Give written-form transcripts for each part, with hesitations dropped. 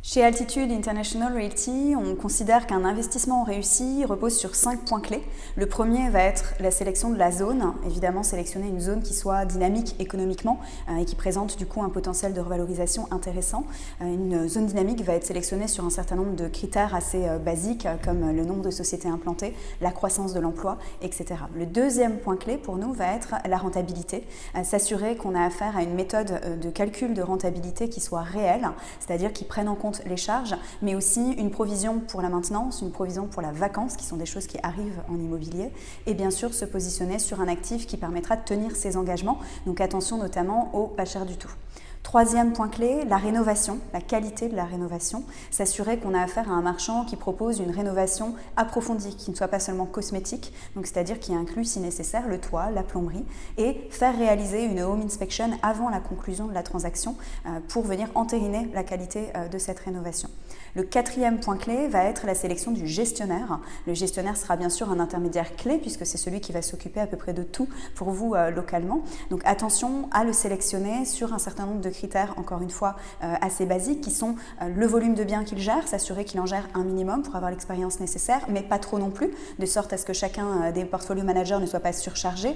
Chez Altitude International Realty, on considère qu'un investissement réussi repose sur 5 points clés. Le premier va être la sélection de la zone. Évidemment, sélectionner une zone qui soit dynamique économiquement et qui présente du coup un potentiel de revalorisation intéressant. Une zone dynamique va être sélectionnée sur un certain nombre de critères assez basiques comme le nombre de sociétés implantées, la croissance de l'emploi, etc. Le deuxième point clé pour nous va être la rentabilité. S'assurer qu'on a affaire à une méthode de calcul de rentabilité qui soit réelle, c'est-à-dire qui prenne en compte les charges, mais aussi une provision pour la maintenance, une provision pour la vacance, qui sont des choses qui arrivent en immobilier, et bien sûr se positionner sur un actif qui permettra de tenir ses engagements. Donc attention notamment au pas cher du tout. Troisième point clé, la rénovation, la qualité de la rénovation. S'assurer qu'on a affaire à un marchand qui propose une rénovation approfondie, qui ne soit pas seulement cosmétique, donc c'est-à-dire qui inclut si nécessaire le toit, la plomberie, et faire réaliser une home inspection avant la conclusion de la transaction pour venir entériner la qualité de cette rénovation. Le quatrième point clé va être la sélection du gestionnaire. Le gestionnaire sera bien sûr un intermédiaire clé puisque c'est celui qui va s'occuper à peu près de tout pour vous localement. Donc attention à le sélectionner sur un certain nombre de critères, encore une fois, assez basiques qui sont le volume de biens qu'il gère, s'assurer qu'il en gère un minimum pour avoir l'expérience nécessaire, mais pas trop non plus, de sorte à ce que chacun des portfolio managers ne soit pas surchargé.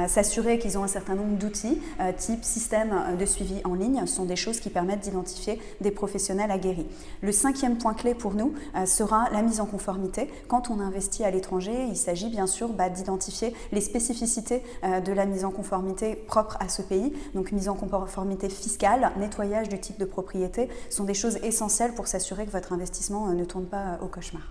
S'assurer qu'ils ont un certain nombre d'outils, type système de suivi en ligne, sont des choses qui permettent d'identifier des professionnels aguerris. Le cinquième point clé pour nous sera la mise en conformité. Quand on investit à l'étranger, il s'agit bien sûr d'identifier les spécificités de la mise en conformité propre à ce pays. Donc mise en conformité fiscale, nettoyage du type de propriété sont des choses essentielles pour s'assurer que votre investissement ne tourne pas au cauchemar.